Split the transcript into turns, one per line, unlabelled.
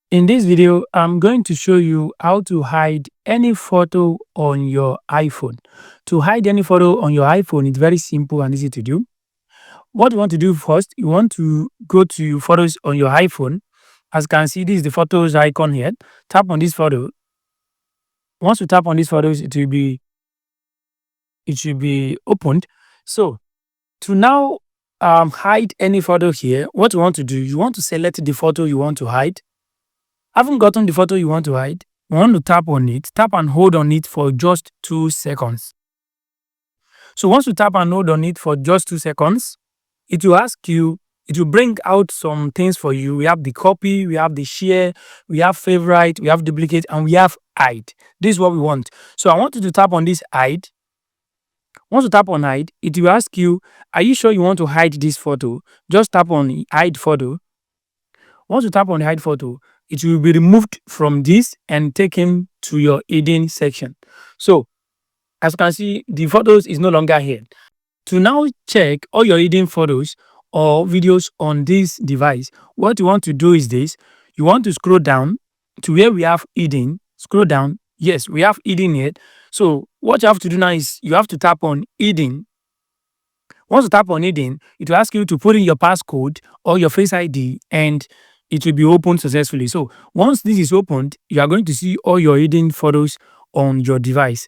In this video, I'm going to show you how to hide any photo on your iPhone. To hide any photo on your iPhone, it's very simple and easy to do. What you want to do first, you want to go to photos on your iPhone. As you can see, this is the photos icon here. Tap on this photo. Once you tap on these photos, it should be opened. So to now hide any photo here, what you want to do, you want to select the photo you want to hide. Having gotten the photo you want to hide, you want to tap on it, tap and hold on it for just 2 seconds. So once you tap and hold on it for just 2 seconds, it will ask you, it will bring out some things for you. We have the copy, we have the share, we have favorite, we have duplicate, and we have hide. This is what we want. So I want you to tap on this hide. Once you tap on hide, it will ask you, are you sure you want to hide this photo? Just tap on hide photo. Once you tap on the hide photo, it will be removed from this and taken to your hidden section. So as you can see, the photos is no longer here. To now check all your hidden photos or videos on this device, what you want to do is this. You want to scroll down to where we have hidden. Scroll down. Yes, we have hidden here. So what you have to do now is you have to tap on hidden. Once you tap on hidden, it will ask you to put in your passcode or your Face ID and it will be opened successfully. So once this is opened, you are going to see all your hidden photos on your device.